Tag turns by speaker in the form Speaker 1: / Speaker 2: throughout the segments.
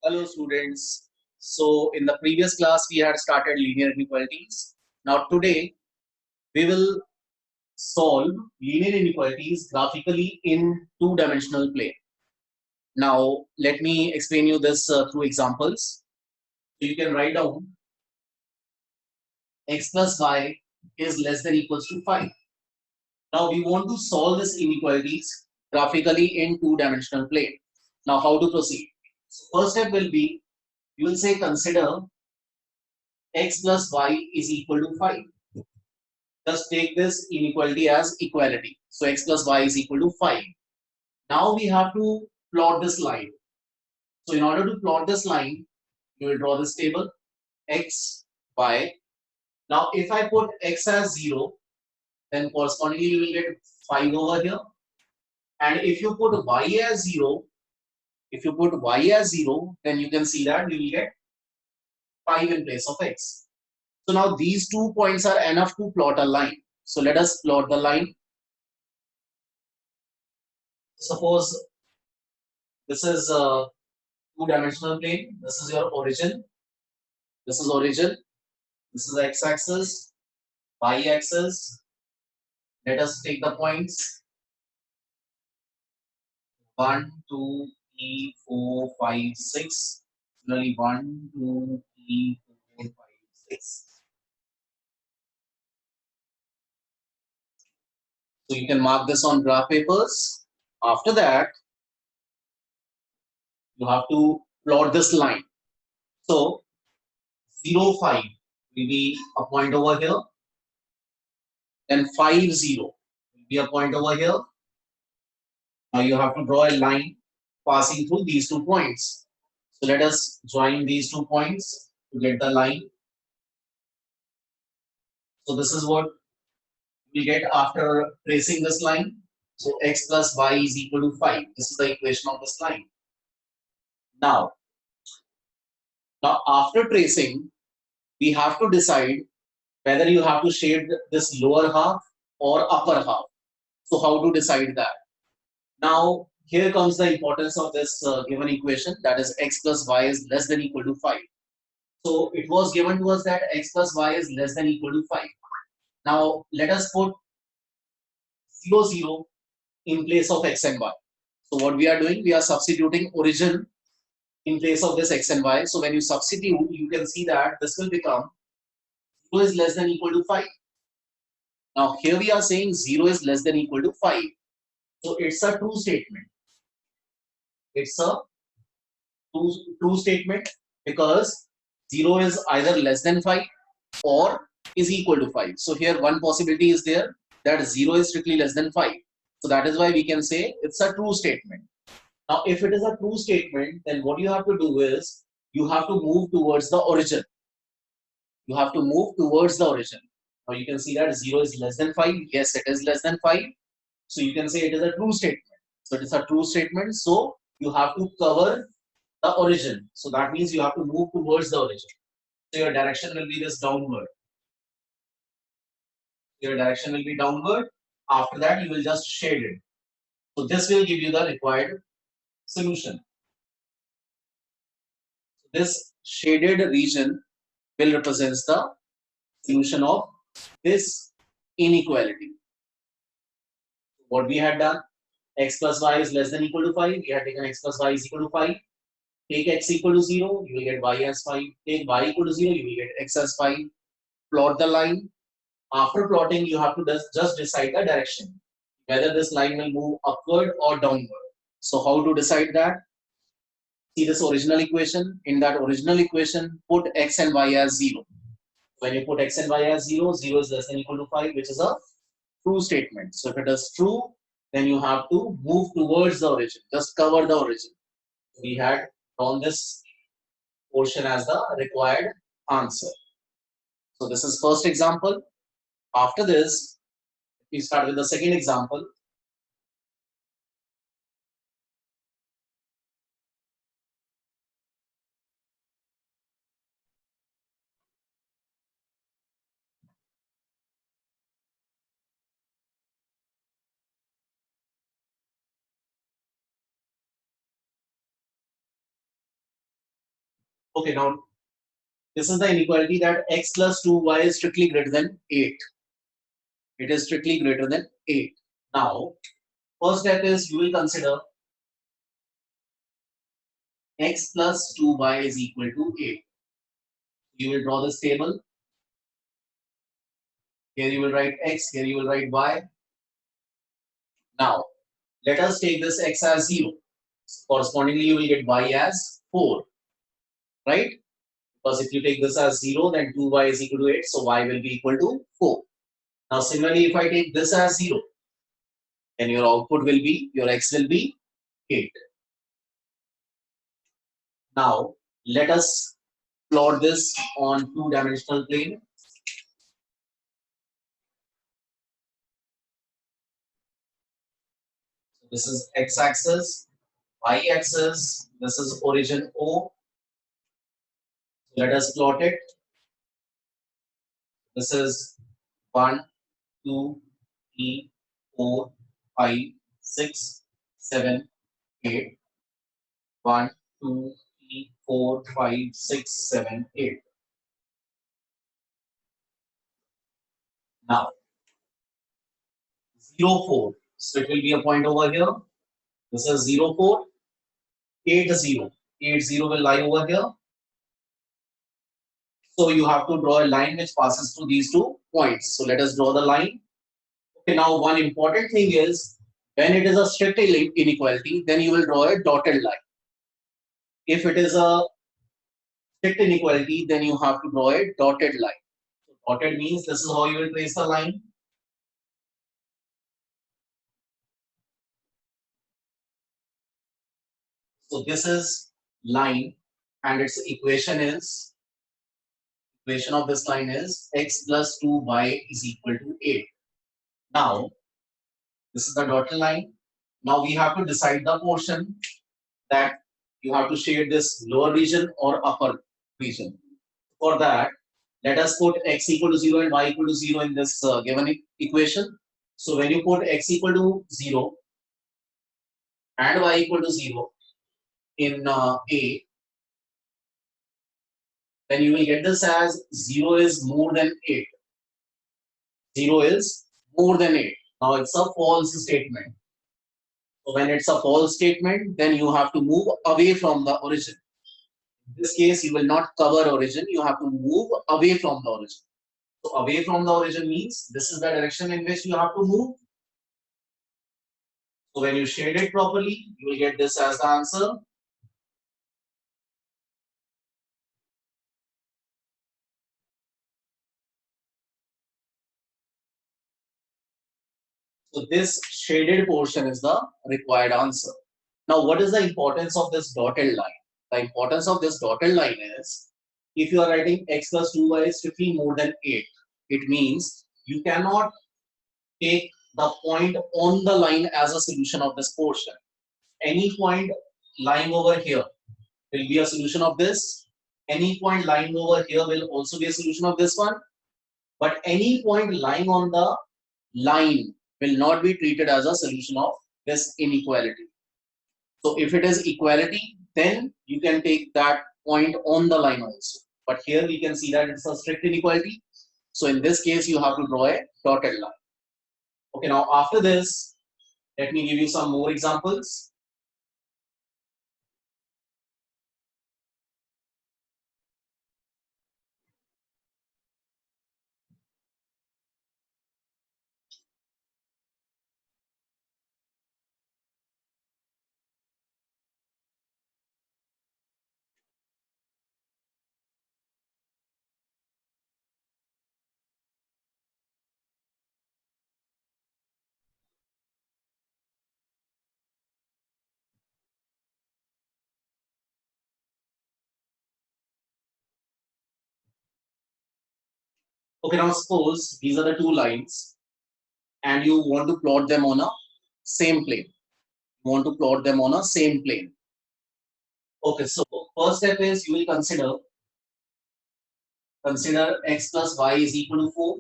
Speaker 1: Hello students. So in the previous class we had started linear inequalities. Now today we will solve linear inequalities graphically in two-dimensional plane. Now let me explain you this through examples. So you can write down x plus y is less than equals to 5. Now we want to solve this inequalities graphically in two-dimensional plane. Now how to proceed? So first step will be you will say consider x plus y is equal to 5. Just take this inequality as equality. So x plus y is equal to 5. Now we have to plot this line. So in order to plot this line, you will draw this table x, y. Now if I put x as 0, then correspondingly you will get 5 over here. And if you put y as 0, then you can see that you will get 5 in place of x. So now these 2 points are enough to plot a line. So let us plot the line. Suppose this is a two-dimensional plane. This is your origin. This is origin. This is x-axis, y-axis. Let us take the points 1, 2, 3, 4, 5, 6. Similarly, 1, 2, 3, 4, 5, 6. So you can mark this on graph papers. After that, you have to plot this line. So 0, 5 will be a point over here. Then 5, 0 will be a point over here. Now you have to draw a line passing through these 2 points. So let us join these 2 points to get the line. So this is what we get after tracing this line. So x plus y is equal to 5. This is the equation of this line. Now after tracing, we have to decide whether you have to shade this lower half or upper half. So how to decide that? Now here comes the importance of this given equation, that is x plus y is less than equal to 5. So it was given to us that x plus y is less than equal to 5. Now let us put 0, 0 in place of x and y. So what we are doing, we are substituting origin in place of this x and y. So when you substitute, you can see that this will become 0 is less than equal to 5. Now here we are saying 0 is less than equal to 5. So it's a true statement. It's a true statement because 0 is either less than 5 or is equal to 5. So here one possibility is there that 0 is strictly less than 5. So that is why we can say it's a true statement. Now if it is a true statement, then what you have to do is you have to move towards the origin. You have to move towards the origin. Now you can see that 0 is less than 5. Yes, it is less than 5. So you can say it is a true statement. So it is a true statement. So you have to cover the origin. So that means you have to move towards the origin. So your direction will be this downward. Your direction will be downward. After that, you will just shade it. So this will give you the required solution. This shaded region will represent the solution of this inequality. What we had done, x plus y is less than equal to 5. We had taken x plus y is equal to 5. Take x equal to 0, you will get y as 5. Take y equal to 0, you will get x as 5. Plot the line. After plotting, you have to just decide the direction, whether this line will move upward or downward. So how to decide that? See this original equation. In that original equation, put x and y as 0. When you put x and y as 0, 0 is less than equal to 5, which is a true statement. So if it is true, then you have to move towards the origin. Just cover the origin. We had drawn this portion as the required answer. So this is first example. After this, we start with the second example. Okay, now this is the inequality that x plus 2y is strictly greater than 8. It is strictly greater than 8. Now, first step is you will consider x plus 2y is equal to 8. You will draw this table. Here you will write x, here you will write y. Now, let us take this x as 0. Correspondingly, you will get y as 4, right? Because if you take this as 0, then 2y is equal to 8, so y will be equal to 4. Now, similarly, if I take this as 0, then your output will be, your x will be 8. Now, let us plot this on two-dimensional plane. So this is x-axis, y-axis, this is origin O. Let us plot it. This is 1, 2, 3, 4, 5, 6, 7, 8. 1, 2, 3, 4, 5, 6, 7, 8. Now, 0, 4. So it will be a point over here. This is 0, 4, 8, 0. 8, 0 will lie over here. So you have to draw a line which passes through these two points. So let us draw the line. Okay, now one important thing is when it is a strict inequality, then you will draw a dotted line. If it is a strict inequality, then you have to draw a dotted line. So dotted means this is how you will trace the line. So this is line and its equation of this line is x plus 2y is equal to 8. Now, this is the dotted line. Now we have to decide the portion that you have to shade this lower region or upper region. For that, let us put x equal to 0 and y equal to 0 in this given equation. So when you put x equal to 0 and y equal to 0 in A, then you will get this as 0 is more than 8. 0 is more than 8. Now it's a false statement. So when it's a false statement, then you have to move away from the origin. In this case, you will not cover origin, you have to move away from the origin. So away from the origin means this is the direction in which you have to move. So when you shade it properly, you will get this as the answer. So this shaded portion is the required answer. Now, what is the importance of this dotted line? The importance of this dotted line is if you are writing x plus 2y is 50 more than 8, it means you cannot take the point on the line as a solution of this portion. Any point lying over here will be a solution of this. Any point lying over here will also be a solution of this one. But any point lying on the line will not be treated as a solution of this inequality. So if it is equality, then you can take that point on the line also. But here we can see that it's a strict inequality. So in this case, you have to draw a dotted line. Okay, now after this, let me give you some more examples. Okay, now suppose these are the two lines and you want to plot them on a same plane. You want to plot them on a same plane. Okay, so first step is you will consider x plus y is equal to 4.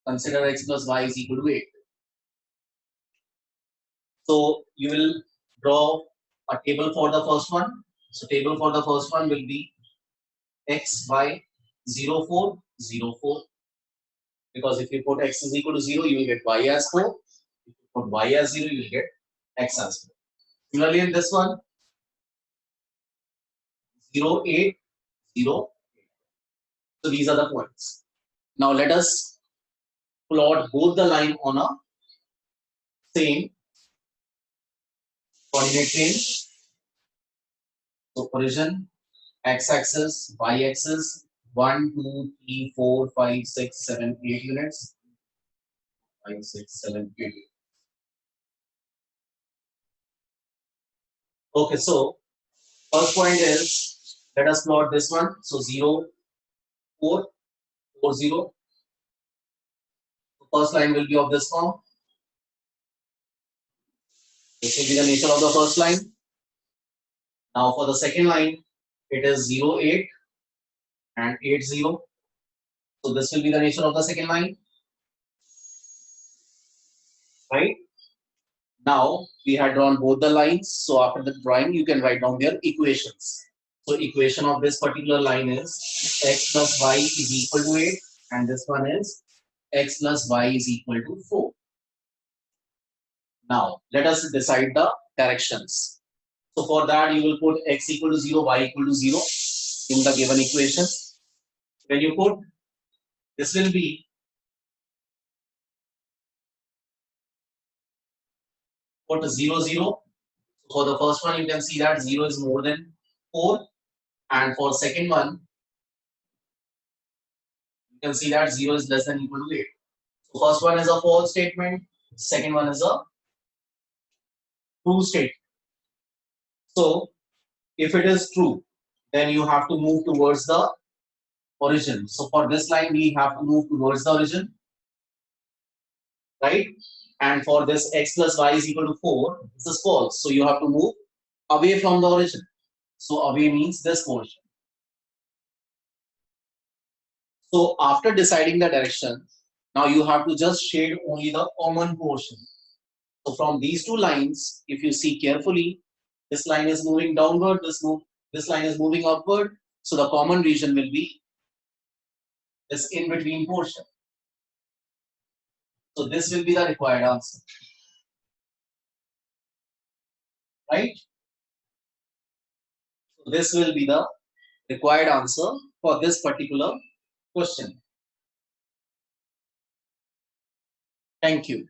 Speaker 1: Consider x plus y is equal to 8. So you will draw a table for the first one. So table for the first one will be x by 0, 4, 0, 4. Because if you put x is equal to 0, you will get y as 4. If you put y as 0, you will get x as 4. Similarly, in this one, 0, 8, 0. So these are the points. Now let us plot both the line on a same coordinate plane. So origin, x-axis, y-axis, 1, 2, 3, 4, 5, 6, 7, 8 units. 5, 6, 7, 8. Okay, so first point is, let us plot this one. So 0, 4, 4, 0. The first line will be of this form. This will be the nature of the first line. Now for the second line, it is 0, 8 and 8, 0. So this will be the nature of the second line. Right? Now we had drawn both the lines. So after the drawing, you can write down their equations. So equation of this particular line is x plus y is equal to 8, and this one is x plus y is equal to 4. Now let us decide the directions. So for that, you will put x equal to 0, y equal to 0 in the given equation. When you put, this will be put 0, 0. For the first one, you can see that 0 is more than 4. And for second one, you can see that 0 is less than equal to 8. So first one is a false statement. Second one is a true statement. So if it is true, then you have to move towards the origin. So for this line, we have to move towards the origin, right? And for this x plus y is equal to 4, this is false. So you have to move away from the origin. So away means this portion. So after deciding the direction, now you have to just shade only the common portion. So from these two lines, if you see carefully, this line is moving downward, this line is moving upward. So the common region will be this in between portion. So this will be the required answer. Right? So this will be the required answer for this particular question. Thank you.